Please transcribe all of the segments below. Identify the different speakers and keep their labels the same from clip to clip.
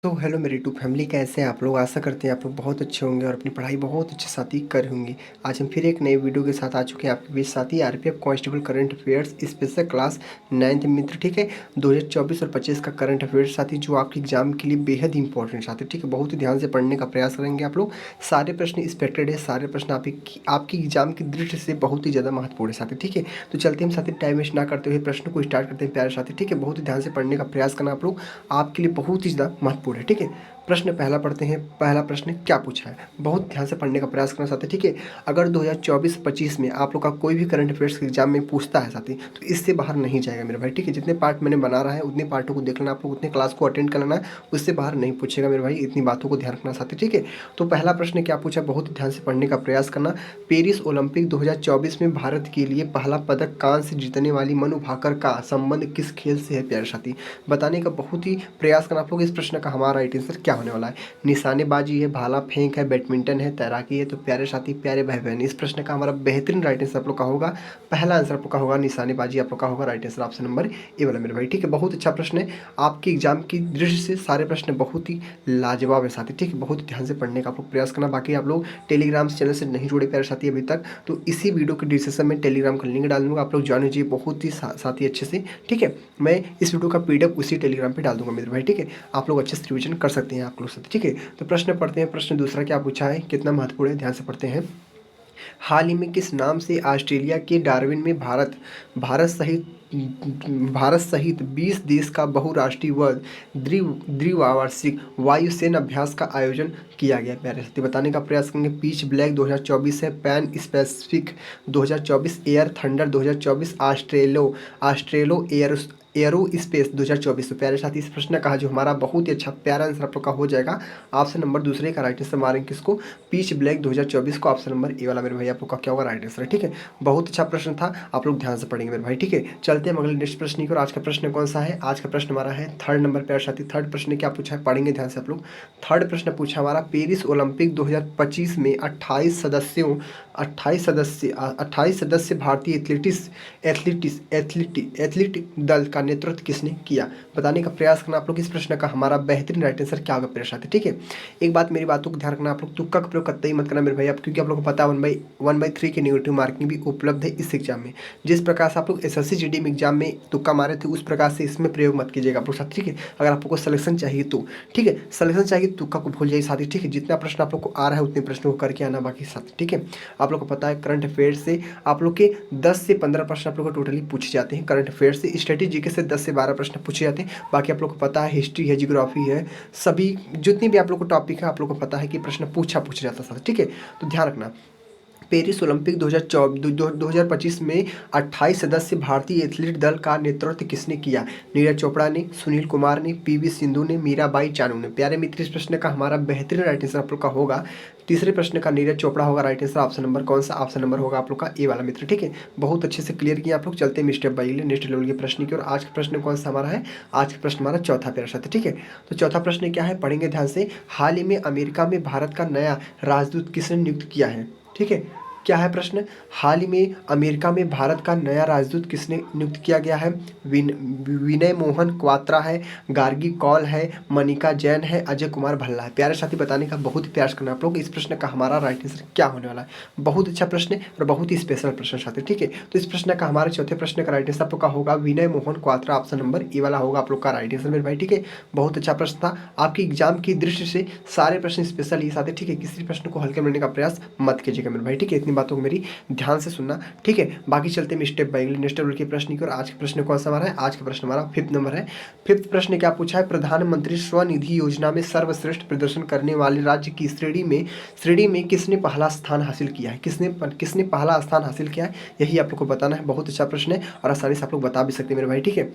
Speaker 1: तो हेलो मेरी YouTube family, कैसे हैं आप लोग। आशा करते हैं आप लोग बहुत अच्छे होंगे और अपनी पढ़ाई बहुत अच्छे साथ ही कर होंगे। आज हम फिर एक नए वीडियो के साथ आ चुके हैं आपके बीच, साथ ही RPF constable current affairs special class 9th मित्र। ठीक है, 2024 और 25 का करंट अफेयर्स साथ ही जो आपके एग्जाम के लिए बेहद इंपॉर्टेंट साथ ही। ठीक है, बहुत ही ध्यान से पढ़ने का प्रयास करेंगे आप लोग। सारे प्रश्न एक्सपेक्टेड है, सारे प्रश्न आपकी एग्जाम की दृष्टि से बहुत ही ज़्यादा महत्वपूर्ण है साथी। ठीक है, तो चलते हम साथी टाइम वेस्ट ना करते हुए प्रश्न को स्टार्ट करते हैं प्यारे साथी। ठीक है, बहुत ही ध्यान से पढ़ने का प्रयास करना आप लोग, आपके लिए बहुत ही ज़्यादा महत्वपूर्ण है। ठीक है, प्रश्न पहला पढ़ते हैं। पहला प्रश्न क्या पूछा है, बहुत ध्यान से पढ़ने का प्रयास करना साथी। ठीक है, अगर 2024-25 में आप लोग का कोई भी करंट अफेयर्स एग्जाम में पूछता है साथी, तो इससे बाहर नहीं जाएगा मेरे भाई। ठीक है, जितने पार्ट मैंने बना रहा है उतने पार्टों को देख लेना आप लोग, उतने क्लास को अटेंड कर लेना है, उससे बाहर नहीं पूछेगा मेरे भाई। इतनी बातों को ध्यान रखना साथी। ठीक है, तो पहला प्रश्न क्या पूछा, बहुत ध्यान से पढ़ने का प्रयास करना। पेरिस ओलंपिक 2024 में भारत के लिए पहला पदक कांस्य जीतने वाली मनु भाकर का संबंध किस खेल से है प्यारे साथी। बताने का बहुत ही प्रयास करना आप लोग। इस प्रश्न का हमारा राइट आंसर क्या होने वाला है। निशानेबाजी है, भाला फेंक है, बैडमिंटन है, तैराकी है। तो प्यारे साथी, प्यारे भाई बहन, इस प्रश्न का हमारा बेहतरीन राइट आंसर आप लोग का होगा, पहला आंसर आप लोग का होगा निशानेबाजी आप लोग का होगा। Right answer option number A वाला मेरे भाई। ठीक है, बहुत अच्छा प्रश्न है, आपके एग्जाम की दृष्टि से सारे प्रश्न बहुत ही लाजवाब है साथी। ठीक है, बहुत ध्यान से पढ़ने का आप लोग प्रयास करना। बाकी आप लोग टेलीग्राम चैनल से नहीं जुड़े प्यारे साथी अभी तक, तो इसी वीडियो के डिस्क्रिप्शन में टेलीग्राम का लिंक डाल दूंगा, आप लोग ज्वाइन कीजिए बहुत ही साथी अच्छे से। ठीक है, मैं इस वीडियो का पीडीएफ उसी टेलीग्राम पे डाल दूंगा मेरे भाई। ठीक है, आप लोग अच्छे से रिविजन कर सकते हैं आप लोग साथ। ठीक है, तो प्रश्न पढ़ते हैं। प्रश्न दूसरा क्या पूछा है, कितना महत्वपूर्ण है, ध्यान से पढ़ते हैं। हाल ही में किस नाम से ऑस्ट्रेलिया के डार्विन में भारत सहित 20 देश का बहुराष्ट्रीय व द्विवार्षिक वायुसेना अभ्यास का आयोजन किया गया प्यारे साथी। बताने का प्रयास करेंगे। पीच ब्लैक 2024 है, पैन स्पेसिफिक 2024, एयर थंडर 2024, ऑस्ट्रेलो एयरो स्पेस 2024। तो प्यारे साथी, इस प्रश्न का जो हमारा बहुत ही अच्छा प्यारा आंसर आप लोग का हो जाएगा ऑप्शन नंबर दूसरे का राइट आंसर मारेंगे किसको, पीच ब्लैक 2024 को। ऑप्शन नंबर ए वाला मेरे भाई आप लोग का क्या होगा, राइट आंसर है। ठीक है, बहुत अच्छा प्रश्न था, आप लोग ध्यान से पढ़ेंगे मेरे भाई। ठीक है, चलते हैं अगले नेक्स्ट प्रश्न की ओर। आज का प्रश्न कौन सा है, आज का प्रश्न हमारा है थर्ड नंबर प्यारे साथी। थर्ड प्रश्न क्या पूछा है, पढ़ेंगे ध्यान से आप लोग। थर्ड प्रश्न पूछा हमारा, पेरिस ओलंपिक 2025 में 28 सदस्य भारतीय एथलेटिक दल का नेतृत्व किसने किया। बताने का प्रयास करना आप लोग। इस प्रश्न का हमारा बेहतरीन राइट आंसर क्या होगा प्यारे साथी। ठीक है, एक बात मेरी बातों को ध्यान रखना, आप लोग तुक्का का प्रयोग कतई मत करना मेरे भाई आप, क्योंकि आप लोग को पता है 1/3 की नेगेटिव मार्किंग भी उपलब्ध है इस एग्जाम में। जिस प्रकार से आप लोग एसएससी जीडी में एग्जाम में तुक्का मारे थे, उस प्रकार से इसमें प्रयोग मत कीजिएगा आप लोग साथ। ठीक है, अगर आपको सिलेक्शन चाहिए तो, ठीक है, सिलेक्शन चाहिए तुक्का को भूल जाइए साथी। ठीक है, जितना प्रश्न आप लोग को आ रहा है उतने प्रश्नों को करके आना बाकी साथ। ठीक है, आप लोग को पता है करंट अफेयर्स से आप लोग के 10 से 15 प्रश्न आप लोग को टोटली पूछे जाते हैं। करंट अफेयर्स से स्टैटिक जीके से 10 से 12 प्रश्न पूछे जाते हैं। बाकी आप लोग को पता है हिस्ट्री है, जियोग्राफी है, सभी जितनी भी आप लोग को टॉपिक है आप लोग को पता है कि प्रश्न पूछा जाता है। ठीक है, तो ध्यान रखना। पेरिस ओलंपिक 2025 में 28 सदस्य भारतीय एथलीट दल का नेतृत्व किसने किया। नीरज चोपड़ा ने, सुनील कुमार ने, पीवी सिंधु ने, मीराबाई चानू ने। प्यारे मित्र, इस प्रश्न का हमारा बेहतरीन राइट आंसर आप लोग का होगा, तीसरे प्रश्न का नीरज चोपड़ा होगा राइट आंसर। ऑप्शन नंबर कौन सा, ऑप्शन नंबर होगा आप लोग का ए वाला मित्र। ठीक है, बहुत अच्छे से क्लियर किया आप लोग। चलते हैं स्टेप बाय नेक्स्ट लेवल के प्रश्न की और आज का प्रश्न कौन सा हमारा है, आज का प्रश्न हमारा चौथा प्यारा साथ। ठीक है, तो चौथा प्रश्न क्या है, पढ़ेंगे ध्यान से। हाल ही में अमेरिका में भारत का नया राजदूत किसने नियुक्त किया है। ठीक है, क्या है प्रश्न, हाल ही में अमेरिका में भारत का नया राजदूत किसने नियुक्त किया गया है। विनय मोहन क्वात्रा है, गार्गी कौल है, मनिका जैन है, अजय कुमार भल्ला है। प्यारे साथी, बताने का बहुत ही प्रयास करना आप लोग। इस प्रश्न का हमारा राइट आंसर क्या होने वाला है, बहुत अच्छा प्रश्न है और बहुत ही स्पेशल प्रश्न साथी। ठीक है, तो इस प्रश्न का हमारे चौथे प्रश्न का राइट आंसर आप लोग का होगा Vinay Mohan Kwatra. Option number A वाला होगा आप लोग का राइट आंसर मेरे भाई। ठीक है, बहुत अच्छा प्रश्न था, आपकी एग्जाम की दृष्टि से सारे प्रश्न स्पेशल ही साथे। ठीक है, किसी प्रश्न को हल्के में लेने का प्रयास मत कीजिएगा मेरे भाई। ठीक है, इतनी बातों को मेरी ध्यान से सुनना। ठीक है, बाकी चलते हैं स्टेप बाय नेक्स्ट लेवल के प्रश्न की और आज का प्रश्न कौन सा हमारा है, आज का प्रश्न हमारा 5th नंबर है। 5th प्रश्न क्या पूछा है, प्रधानमंत्री स्वनिधि योजना में सर्वश्रेष्ठ प्रदर्शन करने वाले राज्य की श्रेणी में किसने पहला स्थान हासिल किया है। किसने पहला स्थान हासिल किया है, यही आप लोग को बताना है। बहुत अच्छा प्रश्न है और आसानी से आप लोग बता भी सकते हैं मेरे भाई। ठीक है,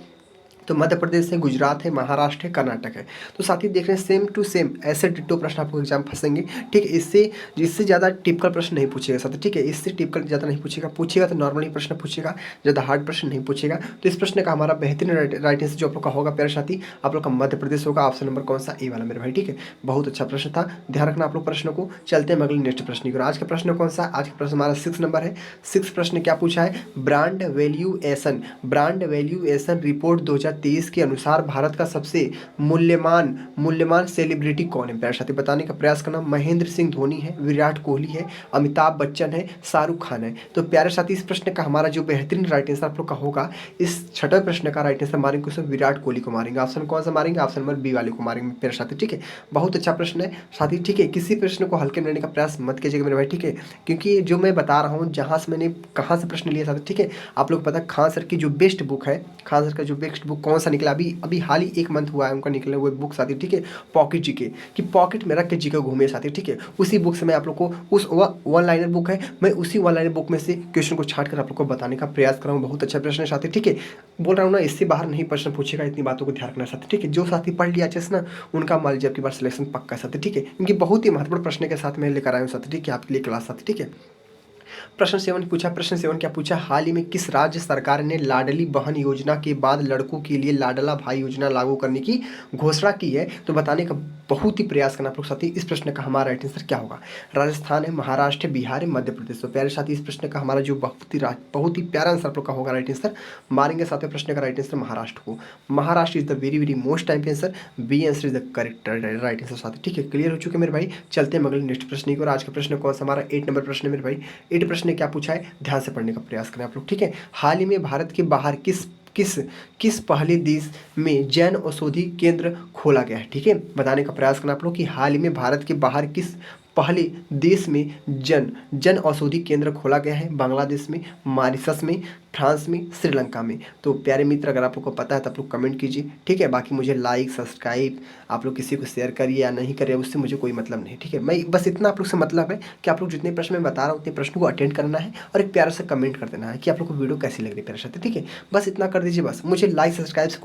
Speaker 1: तो मध्य प्रदेश है, गुजरात है, महाराष्ट्र है, कर्नाटक है। तो साथ ही देख रहे हैं सेम टू सेम ऐसे डिट्टो प्रश्न आपको एग्जाम फंसेंगे। ठीक है, इससे ज़्यादा टिपिकल प्रश्न नहीं पूछेगा साथ। ठीक है, इससे टिपिकल ज़्यादा नहीं पूछेगा तो नॉर्मली प्रश्न पूछेगा, ज़्यादा हार्ड प्रश्न नहीं पूछेगा। तो इस प्रश्न का हमारा बेहतरीन राइट आंसर जो आप लोग का होगा प्यारे साथी, आप लोग का मध्य प्रदेश होगा। ऑप्शन नंबर कौन सा, ए वाला मेरे भाई। ठीक है, बहुत अच्छा प्रश्न था, ध्यान रखना आप लोग प्रश्नों को। चलते हैं अगले नेक्स्ट प्रश्न की। आज का प्रश्न कौन सा, आज का प्रश्न हमारा 6 नंबर है। 6 प्रश्न क्या पूछा है, ब्रांड वैल्यूएशन रिपोर्ट 2023 के अनुसार भारत का सबसे मूल्यवान मूल्यवान सेलिब्रिटी कौन है? प्यारे साथी बताने का प्रयास करना। महेंद्र सिंह धोनी है, विराट कोहली है, अमिताभ बच्चन है, शाहरुख खान है। तो प्यारे साथी इस प्रश्न का हमारा जो बेहतरीन राइट आंसर आप लोग का होगा, इस छठे प्रश्न का राइट आंसर मारेंगे उसमें विराट कोहली को मारेंगे। ऑप्शन कौन सा मारेंगे? ऑप्शन नंबर बी वाले को मारेंगे प्यारे साथी, ठीक है। बहुत अच्छा प्रश्न है साथी, ठीक है। किसी प्रश्न को हल्के में लेने का प्रयास मत कीजिएगा मेरे भाई, ठीक है, क्योंकि जो मैं बता रहा हूँ जहाँ से मैंने कहाँ से प्रश्न लिया साथी, ठीक है। आप लोग पता है खान सर की जो बेस्ट बुक है, खान सर का जो बेस्ट बुक कौन सा निकला, अभी अभी हाल ही 1 मंथ हुआ है उनका निकले हुए बुक साथी, ठीक है, पॉकेट जीके, कि पॉकेट में रख के जीके घूमे साथी, ठीक है। उसी बुक से मैं आप लोग को उस वन लाइनर बुक है, मैं उसी वन लाइनर बुक में से क्वेश्चन को छाट कर आप लोग को बताने का प्रयास कर रहा हूँ। बहुत अच्छा प्रश्न है साथी, ठीक है। बोल रहा हूँ ना, इससे बाहर नहीं प्रश्न पूछेगा, इतनी बातों को ध्यान रखना साथी, ठीक है। जो साथी पढ़ लिया अच्छे से ना, उनका मान लीजिए आपकी बार सिलेक्शन पक्का साथी, ठीक है, क्योंकि बहुत ही महत्वपूर्ण प्रश्न के साथ मैं लेकर आया हूँ साथी, ठीक है, आपके लिए क्लास साथी, ठीक है। प्रश्न 7 पूछा, प्रश्न 7 क्या पूछा, हाल ही में किस राज्य सरकार ने लाडली बहन योजना के बाद लड़कों के लिए लाडला भाई योजना लागू करने की घोषणा की है? तो बताने का बहुत ही प्रयास करना आप लोग साथी। इस प्रश्न का हमारा राइट आंसर क्या होगा? राजस्थान है, महाराष्ट्र है, बिहार है, मध्य प्रदेश। तो प्यारे साथी इस प्रश्न का हमारा जो बहुत ही प्यारा आंसर आप लोग का होगा, राइट आंसर मारेंगे सातवें प्रश्न का राइट आंसर महाराष्ट्र को। Maharashtra is the very very most time answer, B answer is the correct right answer साथी, ठीक है। क्लियर हो चुके मेरे भाई। चलते हैं अगले नेक्स्ट प्रश्न की और आज का प्रश्न कौन सा हमारा 8 नंबर प्रश्न है मेरे भाई। 8 प्रश्न ने क्या पूछा है, ध्यान से पढ़ने का प्रयास करें आप लोग, ठीक है। हाल ही में भारत के बाहर किस किस किस पहले देश में जन औषधि केंद्र खोला गया है? ठीक है, बताने का प्रयास करना आप लोग कि हाल ही में भारत के बाहर किस पहले देश में जन औषधि केंद्र खोला गया है? बांग्लादेश में, मॉरिशस में, फ्रांस में, श्रीलंका में। तो प्यारे मित्र, अगर आप लोग को पता है तो आप लोग कमेंट कीजिए, ठीक है। बाकी मुझे लाइक सब्सक्राइब आप लोग किसी को शेयर करिए या नहीं करिए, उससे मुझे कोई मतलब नहीं, ठीक है। मैं बस इतना आप लोग से मतलब है कि आप लोग जितने प्रश्न मैं बता रहा हूँ उतने प्रश्नों को अटेंड करना है और एक प्यारा सा कमेंट कर देना है कि आप लोग को वीडियो कैसी लग रही है प्यारे साथ, ठीक है। बस इतना कर दीजिए, बस मुझे लाइक सब्सक्राइब से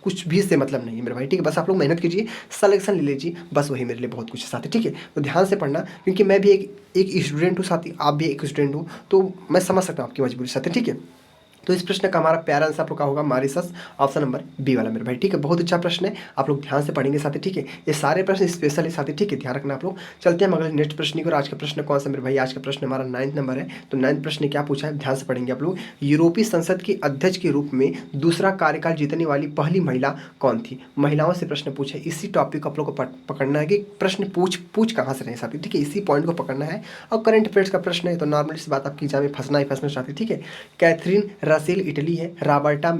Speaker 1: कुछ भी से मतलब नहीं है मेरे भाई, ठीक है। बस आप लोग मेहनत कीजिए, सलेक्शन ले लीजिए, बस वही मेरे लिए बहुत कुछ है साथी, ठीक है। तो ध्यान से पढ़ना, क्योंकि मैं भी एक स्टूडेंट हूँ साथी, आप भी एक स्टूडेंट हो, तो मैं समझ सकता हूँ आपकी मजबूरी साथी, ठीक है। तो इस प्रश्न का हमारा प्यारा आंसर आप लोग का होगा मॉरिशस, ऑप्शन नंबर बी वाला मेरे भाई, ठीक है। बहुत अच्छा प्रश्न है, आप लोग ध्यान से पढ़ेंगे साथी, ठीक है। ये सारे प्रश्न स्पेशल है साथी, ठीक है, ध्यान रखना आप लोग। चलते हैं अगले नेक्स्ट प्रश्न की और आज का प्रश्न कौन सा मेरे भाई, आज का प्रश्न हमारा 9 नंबर है। तो 9 प्रश्न क्या पूछा है, ध्यान से पढ़ेंगे आप लोग। यूरोपीय संसद की अध्यक्ष के रूप में दूसरा कार्यकाल जीतने वाली पहली महिला कौन थी? महिलाओं से प्रश्न पूछा है, इसी टॉपिक को आप लोग को पकड़ना है कि प्रश्न पूछ कहाँ से रहे साथी, ठीक है, इसी पॉइंट को पकड़ना है। और करंट अफेयर्स का प्रश्न है तो नॉर्मली सी बात आपकी एग्जाम में फंसना ही फंसना चाहती, ठीक है। कैथरीन रसेल इटली है, रॉबर्टा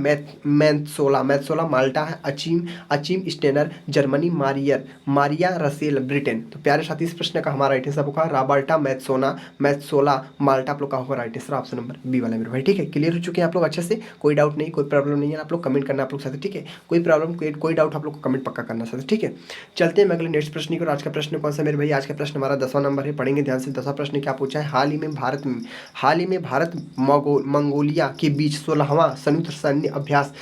Speaker 1: मैथसोला माल्टा है, Achim Steiner Germany, Maria Russell Britain. तो प्यारे साथी इस प्रश्न का हमारा राइट आंसर होगा रॉबर्टा मैथसोला माल्टा आप लोग का होगा right answer, option number B वाला मेरे भाई, ठीक है। क्लियर हो चुके हैं आप लोग अच्छे से, कोई डाउट नहीं, कोई प्रॉब्लम नहीं है, आप लोग कमेंट करना आप लोग साथ, ठीक है। कोई प्रॉब्लम कोई डाउट आप लोग को कमेंट पक्का करना साथ, ठीक है। चलते हैं अगले नेक्स्ट प्रश्न की और आज का प्रश्न कौन सा मेरे भाई, आज का प्रश्न हमारा 10वां नंबर है, पढ़ेंगे ध्यान से। 10वां प्रश्न क्या पूछा है, हाल ही में भारत मंगोलिया के बीच 16वां संयुक्त सैन्य अभ्यास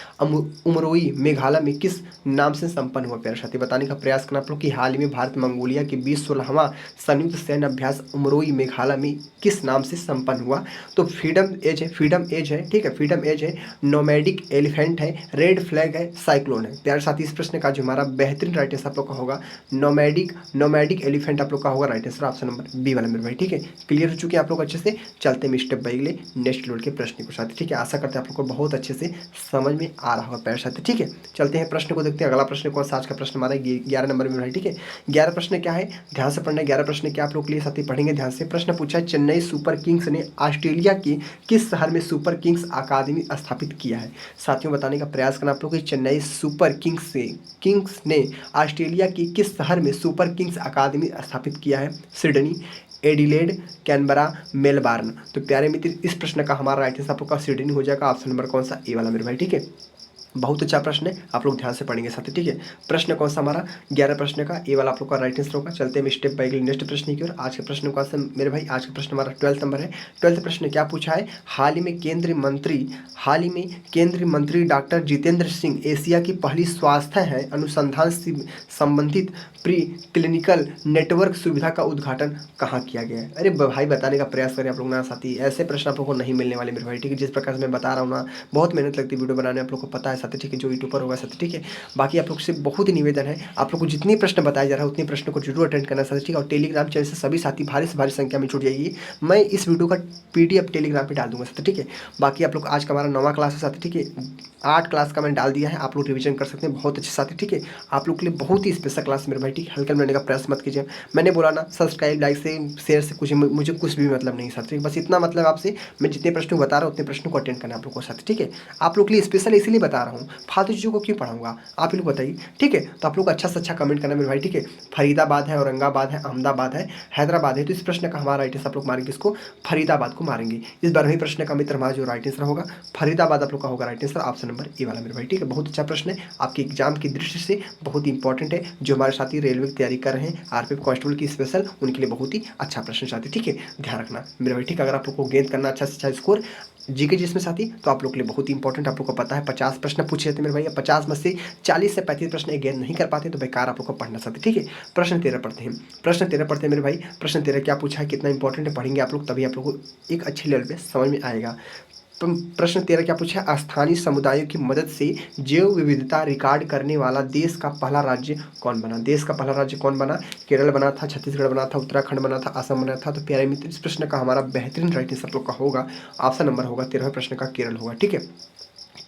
Speaker 1: उमरोई मेघालय में किस नाम से संपन्न हुआ? प्यारे साथी बताने का प्रयास करना आप लोग कि हाल ही में भारत मंगोलिया के बीच 16वां संयुक्त सैन्य अभ्यास उमरोई मेघालय में किस नाम से संपन्न हुआ? तो फ्रीडम एज है, ठीक है, फ्रीडम एज है, नोमैडिक एलिफेंट है, रेड फ्लैग है, साइक्लोन है। प्यारे साथी इस प्रश्न का जो हमारा बेहतरीन राइट आंसर आप लोग का होगा नोमैडिक एलिफेंट आप लोग का होगा right answer, option number B वाला मेरे भाई, ठीक है। क्लियर हो चुके हैं आप लोग अच्छे से। चलते हैं स्टेप बाय अगले नेक्स्ट लोड के प्रश्न को साथ, ठीक है। आशा करते हैं आप लोग को बहुत अच्छे से समझ में आ रहा होगा प्यारे साथी, ठीक है। चलते हैं प्रश्न को देखते हैं। अगला प्रश्न कौन सा, आज का प्रश्न हमारा 11 नंबर में भाई, ठीक है। 11 प्रश्न क्या है, ध्यान से पढ़ना। 11 प्रश्न क्या आप लोग के लिए साथी, पढ़ेंगे ध्यान से। प्रश्न पूछा है, चेन्नई सुपर किंग्स ने ऑस्ट्रेलिया के किस शहर में सुपर किंग्स अकादमी स्थापित किया है? साथियों बताने का प्रयास करना आप लोग कि चेन्नई सुपर किंग्स ने ऑस्ट्रेलिया के किस शहर में सुपर किंग्स अकादमी स्थापित किया है? Sydney, Adelaide, Canberra, Melbourne. तो प्यारे मित्र इस प्रश्न का हमारा राइट आंसर आपका सिडनी हो जाएगा, ऑप्शन नंबर कौन सा, ए वाला मेरे भाई, ठीक है। बहुत अच्छा प्रश्न है, आप लोग ध्यान से पढ़ेंगे साथी, ठीक है। प्रश्न कौन सा हमारा 11 प्रश्न का ए वाला आप लोग का राइट आंसर होगा। चलते हैं स्टेप बाय नेक्स्ट प्रश्न की ओर। आज के प्रश्न कौन सा मेरे भाई, आज का प्रश्न हमारा 12 नंबर है। 12 प्रश्न क्या पूछा है, हाल ही में केंद्रीय मंत्री डॉक्टर जितेंद्र सिंह एशिया की पहली स्वास्थ्य है अनुसंधान संबंधित प्री क्लिनिकल नेटवर्क सुविधा का उद्घाटन कहाँ किया गया है? अरे भाई बताने का प्रयास करें आप लोग ना साथी, ऐसे प्रश्न आप लोग को नहीं मिलने वाले मेरे भाई, ठीक है। जिस प्रकार से मैं बता रहा हूँ ना, बहुत मेहनत लगती है वीडियो बनाने, आप लोग को पता है साथी, ठीक है, जो यूट्यूब पर होगा साथी, ठीक है। बाकी आप लोग से बहुत ही निवेदन है, आप लोग को जितने प्रश्न बताया जा रहा है उतने प्रश्नों को जरूर अटेंड करना साथी, ठीक है। और टेलीग्राम चैनल से सभी साथी भारी से भारी संख्या में जुड़ जाइए। मैं इस वीडियो का PDF टेलीग्राम पे डाल दूंगा साथी, ठीक है। बाकी आप लोग आज का हमारा 9वां क्लास है साथी, ठीक है। 8 क्लास का मैंने डाल दिया है, आप लोग रिवीजन कर सकते हैं बहुत अच्छे साथी, ठीक है। आप लोग के लिए बहुत ही स्पेशल क्लास मेरे भाई, ठीक है। हल्का लेने का प्रयास मत कीजिए। मैंने बोला ना, सब्सक्राइब लाइक से शेयर से कुछ मुझे कुछ भी मतलब नहीं साथी, बस इतना मतलब आपसे, मैं जितने प्रश्न बता रहा हूँ उतने प्रश्नों को अटेंड करना आप लोग को साथी, ठीक है। आप लोग के लिए स्पेशल इसीलिए बता रहा हूँ, फालतू चीज़ों को क्यों पढ़ाऊंगा, आप लोग बताइए, ठीक है। तो आप लोग अच्छा से अच्छा कमेंट करना मेरे भाई, ठीक है। फरीदाबाद है, औरंगाबाद है, अहमदाबाद है, हैदराबाद है, तो इस प्रश्न का हमारा राइट आंसर आप लोग मारेंगे, इसको फरीदाबाद को मारेंगे। इस बार वही प्रश्न का मित्र हमारा जो राइट आंसर होगा फरीदाबाद आप लोग का होगा right answer, option number A वाला मेरे भाई, ठीक है। बहुत अच्छा प्रश्न है, आपके एग्जाम की दृष्टि से बहुत ही इंपॉर्टेंट है। जो हमारे साथी रेलवे की तैयारी कर रहे हैं, RPF कांस्टेबल की स्पेशल, उनके लिए बहुत ही अच्छा प्रश्न साथी, ठीक है। ध्यान रखना मेरे भाई, ठीक है। अगर आप लोग को गेंद करना अच्छा से अच्छा स्कोर जीके जिसमें साथी, तो आप लोग के लिए बहुत ही इंपॉर्टेंट, आप लोग को पता है 50 प्रश्न पूछे जाते हैं मेरे भाई, 50 में से 40 से 35 प्रश्न गेंद नहीं कर पाते तो बेकार आप लोग को पढ़ना साथी, ठीक है। प्रश्न 13 पढ़ते हैं, प्रश्न 13 पढ़ते हैं मेरे भाई। प्रश्न 13 क्या पूछा है, कितना इंपॉर्टेंट है, पढ़ेंगे आप लोग तभी आप लोग को एक अच्छे लेवल पे समझ में आएगा। प्रश्न 13 क्या पूछा है, स्थानीय समुदायों की मदद से जैव विविधता रिकॉर्ड करने वाला देश का पहला राज्य कौन बना। देश का पहला राज्य कौन बना, केरल बना था, छत्तीसगढ़ बना था, उत्तराखंड बना था, असम बना था। तो प्यारे मित्र, इस प्रश्न का हमारा बेहतरीन राइट आंसर लोग का होगा, ऑप्शन नंबर होगा 13वें प्रश्न का केरल होगा, ठीक है।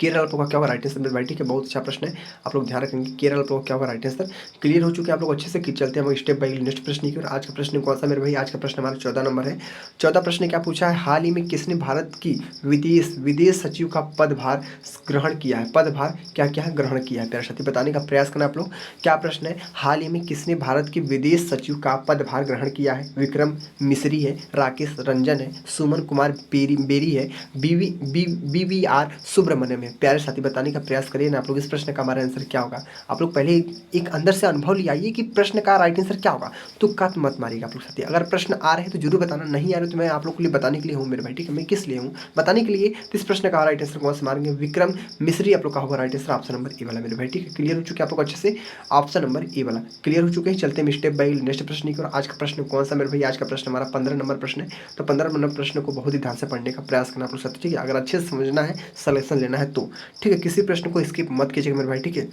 Speaker 1: केरल आप लोग का क्या होगा राइट आंसर मेरे भाई, ठीक है। बहुत अच्छा प्रश्न है, आप लोग ध्यान रखेंगे। केरल आप लोग का क्या होगा राइट आंसर, क्लियर हो चुके हैं आप लोग अच्छे से। कि चलते हैं हम स्टेप बाई नेक्स्ट प्रश्न की और आज का प्रश्न कौन सा मेरे भाई, आज का प्रश्न हमारा 14 नंबर है। 14 प्रश्न क्या पूछा है, हाल ही में किसने भारत की विदेश सचिव का पदभार ग्रहण किया है। पदभार क्या क्या है ग्रहण किया है, प्यारे साथी बताने का प्रयास करना आप लोग। क्या प्रश्न है, हाल ही में किसने भारत की विदेश सचिव का पदभार ग्रहण किया है। विक्रम मिश्री है, राकेश रंजन है, सुमन कुमार बेरी है, BVR सुब्रमण्यम है। प्यारे साथी बताने का प्रयास करिए ना आप लोग, इस प्रश्न का हमारा आंसर क्या होगा। आप लोग पहले एक अंदर से अनुभव ले आइए कि प्रश्न का राइट आंसर क्या होगा, तुक्का तो मत मारिएगा आप लोग साथी। अगर प्रश्न आ रहे हैं तो जरूर बताना, नहीं आ रहे तो मैं आप लोग के लिए बताने के लिए हूँ मेरे भाई, ठीक है। मैं किस लिए हूँ बताने के लिए। तो इस प्रश्न का राइट आंसर कौन सा मारेंगे, विक्रम मिश्री आप लोग का होगा right answer, option number A वाला मेरे भाई, ठीक है। क्लियर हो चुके आप लोग अच्छे से, ऑप्शन नंबर ए वाला क्लियर हो चुके हैं। चलते हैं स्टेप बाई नेक्स्ट प्रश्न की और आज का प्रश्न कौन सा मेरे भाई, आज का प्रश्न हमारा 15 नंबर प्रश्न है। तो 15 नंबर प्रश्न को बहुत ही ध्यान से पढ़ने का प्रयास करना आप लोग साथी, ठीक है। अगर अच्छे से समझना है, सलेक्शन लेना है तो, ठीक है। किसी प्रश्न को स्किप मत कीजिएगा मेरे भाई, ठीक है।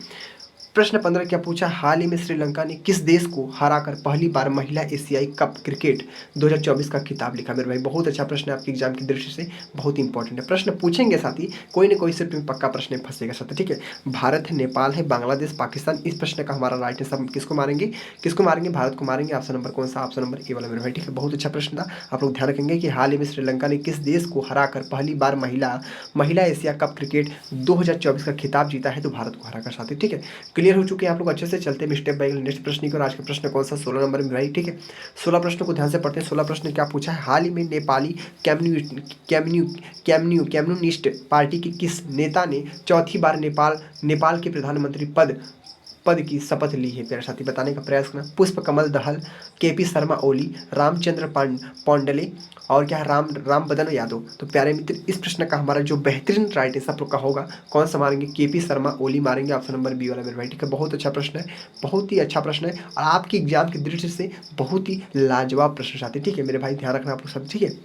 Speaker 1: प्रश्न 15 क्या पूछा, हाल ही में श्रीलंका ने किस देश को हराकर पहली बार महिला एशियाई कप क्रिकेट 2024 का खिताब लिखा। मेरे भाई बहुत अच्छा प्रश्न है, आपके एग्जाम की दृष्टि से बहुत इंपॉर्टेंट है। प्रश्न पूछेंगे साथी, कोई ना कोई सिर्फ में पक्का प्रश्न फंसेगा साथी, ठीक है। भारत है, नेपाल है, बांग्लादेश, पाकिस्तान। इस प्रश्न का हमारा राइट आंसर किसको मारेंगे, किसको मारेंगे, भारत को मारेंगे। ऑप्शन नंबर कौन सा, ऑप्शन नंबर ए वाला मेरे भाई, ठीक है। बहुत अच्छा प्रश्न था, आप लोग ध्यान रखेंगे कि हाल ही में श्रीलंका ने किस देश को हराकर पहली बार महिला एशिया कप क्रिकेट 2024 का खिताब जीता है, तो भारत को हराकर साथी, ठीक है। क्लियर हो चुके हैं आप लोग अच्छे से। चलते हैं स्टेप बाय नेक्स्ट प्रश्न की और आज का प्रश्न कौन सा 16 नंबर में भाई, ठीक है। 16 प्रश्न को ध्यान से पढ़ते हैं। 16 प्रश्न क्या पूछा है, हाल ही में नेपाली कम्युनिस्ट पार्टी के किस नेता ने चौथी बार नेपाल के प्रधानमंत्री पद की शपथ ली है। प्यारे साथी बताने का प्रयास करना, पुष्प कमल दहल, KP शर्मा ओली, रामचंद्र पौंडले और क्या है राम बदन यादव। तो प्यारे मित्र, इस प्रश्न का हमारा जो बेहतरीन राइट आंसर का होगा कौन सा मारेंगे, KP शर्मा ओली मारेंगे, ऑप्शन नंबर बी वाला मेरे भाई, ठीक है। बहुत अच्छा प्रश्न है, बहुत ही अच्छा प्रश्न है और आपकी एग्जाम की दृष्टि से बहुत ही लाजवाब प्रश्न साथी, ठीक है। मेरे भाई ध्यान रखना आप लोग सब, ठीक है।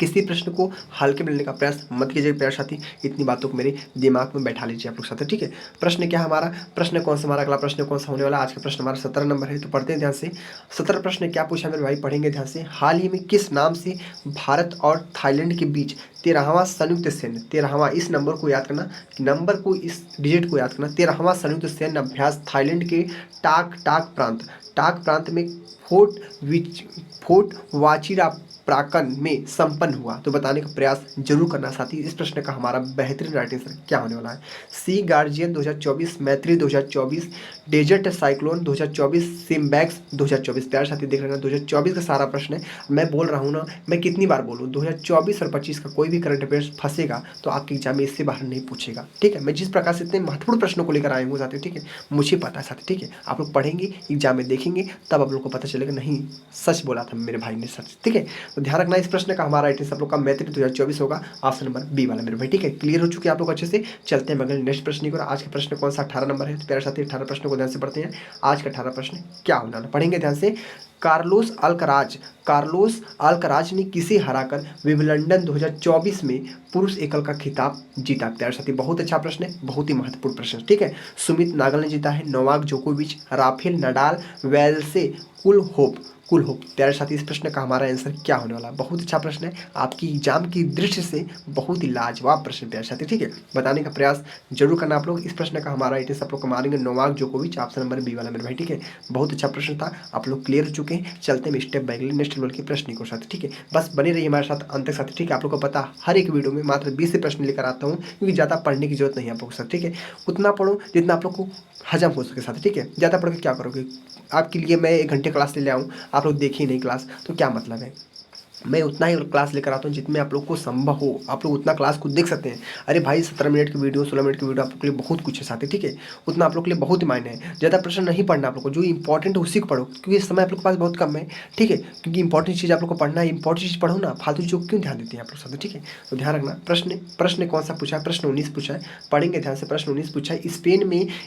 Speaker 1: किसी प्रश्न को हल्के में लेने का प्रयास मत कीजिए प्यारे साथी, इतनी बातों को मेरे दिमाग में बैठा लीजिए आप लोग साथी, ठीक है। प्रश्न क्या हमारा, प्रश्न कौन सा हमारा अगला प्रश्न कौन सा होने वाला, आज का प्रश्न हमारा 17 नंबर है। तो पढ़ते हैं ध्यान से। 17 प्रश्न क्या पूछा मेरे भाई, पढ़ेंगे ध्यान से। हाल ही में किस नाम से भारत और थाईलैंड के बीच 13वां संयुक्त सैन्य, 13वां, इस नंबर को याद करना, नंबर को, इस डिजिट को याद करना, 13वां संयुक्त सैन्य अभ्यास थाईलैंड के टाक प्रांत में फोर्ट वाचिरा प्राकन में संपन्न हुआ। तो बताने का प्रयास जरूर करना साथी। इस प्रश्न का हमारा बेहतरीन राइट आंसर क्या होने वाला है, सी गार्जियन 2024, मैत्री 2024, डेजर्ट साइक्लोन 2024, सिम्बैक्स 2024। प्यारे साथी देख रहे हैं 2024 का सारा प्रश्न है। मैं बोल रहा हूँ ना, मैं कितनी बार बोलूँ, 2024 और 25 का कोई भी करंट अफेयर्स फंसेगा तो आपके एग्जाम में इससे बाहर नहीं पूछेगा, ठीक है। मैं जिस प्रकार से इतने महत्वपूर्ण प्रश्नों को लेकर आए हूँ साथी, ठीक है, मुझे पता है साथी, ठीक है। आप लोग पढ़ेंगे, एग्जाम में देखेंगे, तब आप लोग को पता चलेगा नहीं सच बोला था मेरे भाई ने, सच, ठीक है। तो ध्यान रखना, इस प्रश्न का हमारा राइट आंसर आप लोग का मैत्री 2024 होगा, ऑप्शन नंबर बी वाला मेरे भाई, ठीक है। क्लियर हो चुके हैं आप लोग अच्छे से। चलते हैं मगर नेक्स्ट प्रश्न की और आज का प्रश्न कौन सा 18 नंबर है। तो प्यारे साथी 18 प्रश्न को ध्यान से पढ़ते हैं। आज का 18 प्रश्न क्या होना है, पढ़ेंगे ध्यान से। कार्लोस अल्कराज ने किसे हराकर विंबलडन 2024 में पुरुष एकल का खिताब जीता? प्यारे साथी बहुत अच्छा प्रश्न है, बहुत ही महत्वपूर्ण प्रश्न है, ठीक है। सुमित नागल ने जीता है, नोवाक जोकोविच, राफेल नडाल, वेल्से कुलहोप। प्यारे साथी इस प्रश्न का हमारा आंसर क्या होने वाला है? बहुत अच्छा प्रश्न है, आपकी एग्जाम की दृष्टि से बहुत ही लाजवाब प्रश्न प्यारे साथी, ठीक है। बताने का प्रयास जरूर करना आप लोग। इस प्रश्न का हमारा राइट आंसर आप लोग को मारेंगे नोवाक जोकोविच, ऑप्शन नंबर बी वाला मेरे भाई, ठीक है। बहुत अच्छा प्रश्न था, आप लोग क्लियर हो चुके हैं। चलते हैं स्टेप बाय नेक्स्ट लेवल के प्रश्न को साथ, ठीक है। बस बने रहिए हमारे साथ अंत तक साथ, ठीक है। आप लोग को पता हर एक वीडियो में मात्र 20 से प्रश्न लेकर आता हूँ, क्योंकि ज़्यादा पढ़ने की जरूरत नहीं है आप लोग के साथ, ठीक है। उतना पढ़ो जितना आप लोग को हजम हो सके साथ, ठीक है। ज़्यादा पढ़ के क्या करोगे? आपके लिए मैं 1 घंटे क्लास ले आऊँ, आप लोग देखिए नहीं क्लास, तो क्या मतलब है? मैं उतना ही क्लास लेकर आता हूँ जितने आप लोग को संभव हो, आप लोग उतना क्लास को देख सकते हैं। अरे भाई 17 मिनट की वीडियो, 16 मिनट की वीडियो आप लोग के लिए बहुत कुछ है साथी, ठीक है। उतना आप लोग के लिए बहुत ही मायने है। ज़्यादा प्रश्न नहीं पढ़ना आप लोग को, जो इंपॉर्टेंट है उसी को पढ़ो, क्योंकि इस समय आप लोग के पास बहुत कम है, ठीक है। क्योंकि इंपॉर्टेंट चीज़ आप लोग को पढ़ना है, इंपॉर्टेंट चीज़ पढ़ो ना, फालतू जो क्यों ध्यान देते हैं आप लोग साथ, ठीक है। तो ध्यान रखना। प्रश्न कौन सा पूछा है? प्रश्न 19 पूछा है, पढ़ेंगे ध्यान से। प्रश्न 19 पूछा है,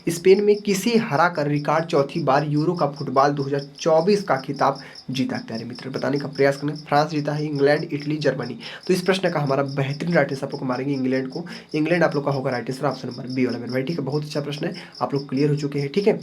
Speaker 1: स्पेन में किसे हरा कर रिकॉर्ड चौथी बार यूरो का फुटबॉल 2024 का खिताब जीता? प्यारे मित्र बताने का प्रयास करें। फ्रांस जीता है, इंग्लैंड, इटली, जर्मनी। तो इस प्रश्न का हमारा बेहतरीन राइट आंसर आप लोग को मारेंगे इंग्लैंड को। इंग्लैंड आप लोग का होगा right answer, option number B वाला मेरे भाई, ठीक है। बहुत अच्छा प्रश्न है, आप लोग क्लियर हो चुके हैं, ठीक है।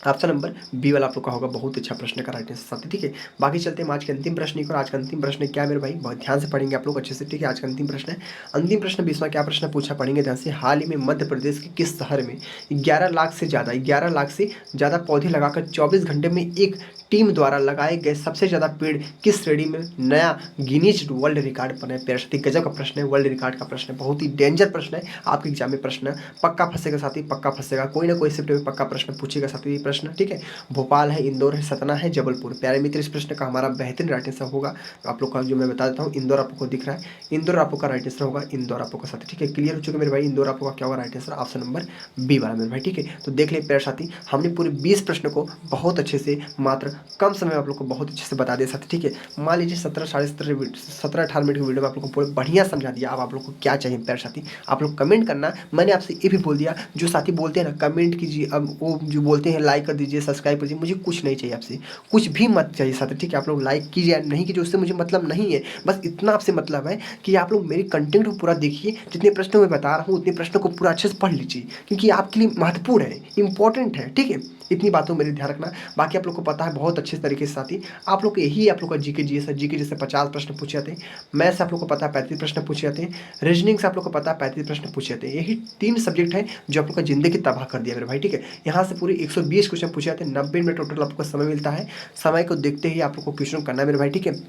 Speaker 1: ऑप्शन नंबर बी वाला आप लोग का होगा बहुत अच्छा प्रश्न का राइट आंसर साथी, ठीक है। बाकी चलते हैं आज के अंतिम प्रश्न की ओर। आज का अंतिम प्रश्न क्या है मेरे भाई? बहुत ध्यान से पढ़ेंगे आप लोग अच्छे से, ठीक है। आज का अंतिम प्रश्न है, अंतिम प्रश्न 20वां क्या प्रश्न पूछा, पढ़ेंगे ध्यान से। हाल ही में मध्य प्रदेश के किस शहर में 11 लाख से ज़्यादा पौधे लगाकर 24 घंटे में एक टीम द्वारा लगाए गए सबसे ज़्यादा पेड़ किस श्रेणी में नया गिनीज वर्ल्ड रिकॉर्ड बना है? प्यारे साथी गजब का प्रश्न है, वर्ल्ड रिकॉर्ड का प्रश्न है, बहुत ही डेंजर प्रश्न है। आपके एग्जाम में प्रश्न पक्का फंसेगा साथी, पक्का फंसेगा, कोई ना कोई शिफ्ट में पक्का प्रश्न पूछेगा साथी, प्रश्न, ठीक है। भोपाल है, इंदौर है, सतना है, जबलपुर। प्यारे मित्र इस प्रश्न का हमारा बेहतरीन राइट आंसर होगा आप लोग का, जो मैं बता देता हूँ। इंदौर आपको दिख रहा है, इंदौर आपको का राइट आंसर होगा, इंदौर आपको का साथी, ठीक है। क्लियर हो चुके मेरे भाई, इंदौर आपको का क्या होगा right answer, option number B वाला मेरे भाई, ठीक है। तो देख ले प्यारे साथी, हमने पूरे 20 प्रश्न को बहुत अच्छे से मात्र कम समय में आप लोग को बहुत अच्छे से बता दिया साथी, ठीक है। मान लीजिए 17-18 मिनट की वीडियो में आप लोग को पूरे बढ़िया समझा दिया। अब आप लोग को क्या चाहिए प्यारे साथी? आप लोग कमेंट करना। मैंने आपसे ये भी बोल दिया, जो साथी बोलते हैं ना कमेंट कीजिए, अब वो जो बोलते हैं लाइक कर दीजिए, सब्सक्राइब कीजिए, मुझे कुछ नहीं चाहिए आपसे, कुछ भी मत चाहिए साथी, ठीक है। आप लोग लाइक कीजिए या नहीं कीजिए, उससे मुझे मतलब नहीं है। बस इतना आपसे मतलब है कि आप लोग मेरी कंटेंट को पूरा देखिए, जितने प्रश्न मैं बता रहा हूँ उतने प्रश्नों को पूरा अच्छे से पढ़ लीजिए, क्योंकि आपके लिए महत्वपूर्ण है, इंपॉर्टेंट है, ठीक है। इतनी बातों मेरे ध्यान रखना। बाकी आप लोग को पता है बहुत अच्छे तरीके से साथी, आप लोग यही आप लोग का जीके जीएस है। जीके जैसे 50 प्रश्न पूछे जाते हैं, मैथ से आप लोग को पता है 35 प्रश्न पूछे जाते हैं, रीजनिंग से आप लोग को पता है 35 प्रश्न पूछे जाते हैं। यही 3 सब्जेक्ट है जो आप लोग का जिंदगी तबाह कर दिया मेरे भाई, ठीक है। यहाँ से पूरे 120 क्वेश्चन पूछे जाते हैं, 90 मिनट टोटल आपको समय मिलता है। समय को देखते ही आप लोग को क्वेश्चन करना है मेरे भाई, ठीक है।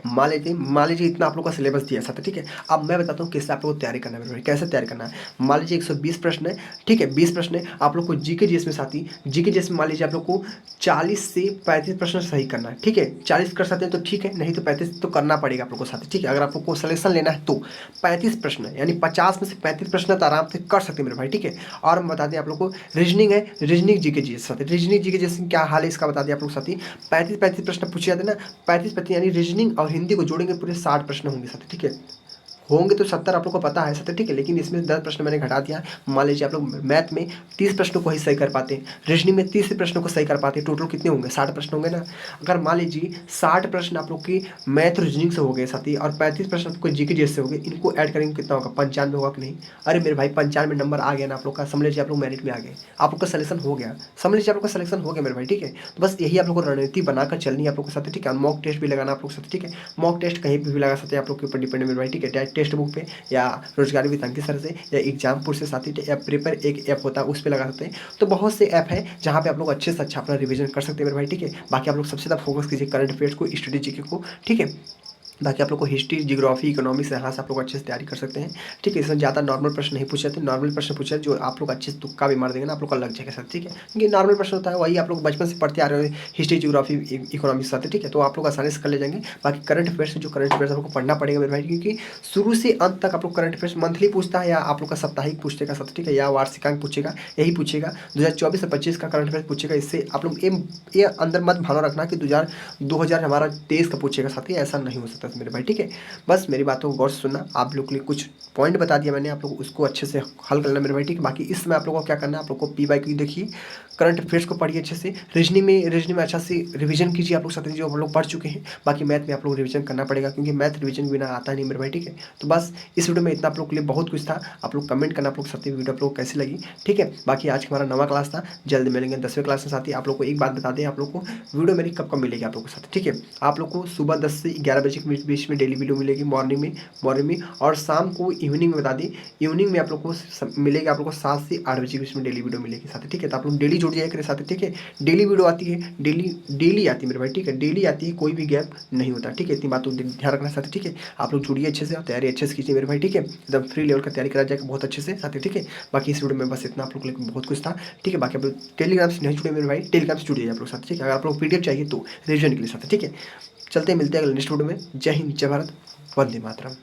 Speaker 1: मान लीजिए इतना आप लोग का सिलेबस दिया साथ है, ठीक है। अब मैं बताता हूँ कैसे आप लोग को तैयारी करना है मेरे भाई, कैसे तैयारी करना है। मान लीजिए 120 प्रश्न है, ठीक है। 20 प्रश्न है, आप लोग को जीके जीएस में साथी, जीके जीएस में मान लीजिए आप लोग को 40 से 35 प्रश्न सही करना है, ठीक है। 40 कर सकते हैं तो ठीक है, नहीं तो 35 तो करना पड़ेगा आप लोग को साथी, ठीक है। अगर आप लोग को सिलेक्शन लेना है तो 35 प्रश्न यानी 50 में से 35 प्रश्न तो आराम से कर सकते हैं मेरे भाई, ठीक है। और हम बता दें आप लोग को रीजनिंग है, रीजनिंग जीके जीएस साथी, रीजनिंग जीके जीएस क्या हाल है इसका बता दें आप लोग साथी। 35 प्रश्न पूछे जाते हैं ना, 35 यानी रीजनिंग और हिंदी को जोड़ेंगे पूरे 60 प्रश्न होंगे साथी, ठीक है। होंगे तो 70 आप लोग को पता है 70, ठीक है। लेकिन इसमें 10 प्रश्न मैंने घटा दिया। मान लीजिए आप लोग मैथ में 30 प्रश्नों को ही सही कर पाते हैं, रीजनिंग में 30 प्रश्नों को सही कर पाते हैं, टोटल कितने होंगे? 60 प्रश्न होंगे ना। अगर मान लीजिए 60 प्रश्न आप लोग की मैथ रीजनिंग से हो गए साथी, और 35 प्रश्न आपको जीके जीएस से हो गए, इनको ऐड करेंगे कितना होगा? 95 होगा कि नहीं? अरे मेरे भाई 95 नंबर आ गया ना आप लोग का, समझ लीजिए आप लोग मेरिट में आ गए, आप लोग का सिलेक्शन हो गया, समझ लीजिए आप लोग का सिलेक्शन हो गया मेरे भाई, ठीक है। तो बस यही आप लोग को रणनीति बनाकर चलनी है आप लोग के साथ, ठीक है। मॉक टेस्ट भी लगाना आप लोग के साथ, ठीक है। मॉक टेस्ट कहीं पर भी लगा सकते हैं आप लोग के ऊपर डिपेंड है मेरे भाई, ठीक है। टेक्स्ट बुक पे या रोजगार विद अंकित सर से या एग्जामपुर से साथी, या प्रिपेयर एक ऐप होता है उस पर लगा सकते हैं। तो बहुत से ऐप है जहाँ पे आप लोग अच्छे से अच्छा अपना रिवीजन कर सकते हैं मेरे भाई, ठीक है। बाकी आप लोग सबसे ज़्यादा फोकस कीजिए करंट अफेयर्स को, स्टडी जीके को, ठीक है। बाकी आप लोग को हिस्ट्री, जियोग्राफी, इकोनॉमिक्स यहाँ से आप लोग अच्छे से तैयारी कर सकते हैं, ठीक है। इसमें ज़्यादा नॉर्मल प्रश्न नहीं पूछे जाते, नॉर्मल प्रश्न पूछे जाते जो आप लोग अच्छे से तुक्का भी मार देंगे ना, आप लोग का लग जाएगा सर, ठीक है। क्योंकि नॉर्मल प्रश्न होता है वही आप लोग बचपन से पढ़ते आ रहे हो, हिस्ट्री, जियोग्राफी, इकोनॉमिक्स आते, ठीक है। तो आप लोग आसानी से कर ले जाएंगे। बाकी करंट अफेयर्स, जो करंट अफेयर्स आपको पढ़ना पड़ेगा मेरे भाई, क्योंकि शुरू से अंत तक आप लोग करंट अफेयर्स मंथली पूछता है या आप लोग का साप्ताहिक पूछेगा सर, ठीक है, या वार्षिकांक पूछेगा, यही पूछेगा। 2024 से 25 का करंट अफेयर्स पूछेगा। इससे आप लोग ये अंदर मत भावना रखना कि 2000 हमारा 23 का पूछेगा साथी, ऐसा नहीं हो सकता मेरे भाई, ठीक है। बस मेरी बातों को गौर से सुनना। आप लोग के लिए कुछ पॉइंट बता दिया मैंने, आप लोग उसको अच्छे से हल कर लेना मेरे भाई, ठीक है। बाकी इस समय आप लोगों को क्या करना है, आप लोग को पी वाई क्यू देखिए, करंट अफेयर्स को पढ़िए अच्छे से। रीजनिंग में अच्छा से रिवीजन कीजिए आप लोग साथ, जो हम लोग पढ़ चुके हैं। बाकी मैथ में आप लोग रिवीजन करना पड़ेगा, क्योंकि मैथ रिवीजन के बिना आता नहीं मेरे भाई, ठीक है। तो बस इस वीडियो में इतना आप लोग के लिए बहुत कुछ था। आप लोग कमेंट करना आप लोग साथी वीडियो आप लोग कैसी लगी, ठीक है। बाकी आज हमारा नवा क्लास था, जल्द मिलेंगे 10वें क्लास में साथी। आप लोग को एक बात बता दें, आप लोग को वीडियो मेरी कब कब मिलेगी आप लोग के साथ, ठीक है। आप लोग को सुबह 10 से 11 बजे के बीच में डेली वीडियो मिलेगी, मॉर्निंग में, और शाम को इवनिंग में बता दें, इवनिंग में आप लोग को मिलेगी, आप लोग को 7 से 8 बजे के बीच में डेली वीडियो मिलेगी साथ, ठीक है। तो आप लोग डेली जुड़ जाइए मेरे साथ, ठीक है। डेली वीडियो आती है, डेली आती है मेरे भाई, ठीक है। डेली आती है, कोई भी गैप नहीं होता, ठीक है। इतनी बात ध्यान रखना साथ, ठीक है। आप लोग जुड़िए अच्छे से और तैयारी अच्छे से कीजिए मेरे भाई, ठीक है। एकदम फ्री लेवल का तैयारी करा जाएगा बहुत अच्छे से साथ, ठीक है। बाकी इस वीडियो में बस इतना, आप लोग के लिए बहुत कुछ था, ठीक है। बाकी आप लोग टेलीग्राम से नहीं जुड़े मेरे भाई, टेलीग्राम से जुड़िए आप लोग साथ, ठीक है। अगर आप लोग पीडीएफ चाहिए तो रिविजन के लिए साथ, ठीक है। चलते हैं, मिलते हैं अगले नेक्स्ट वीडियो में। जय हिंद, जय भारत, वंदे मातरम।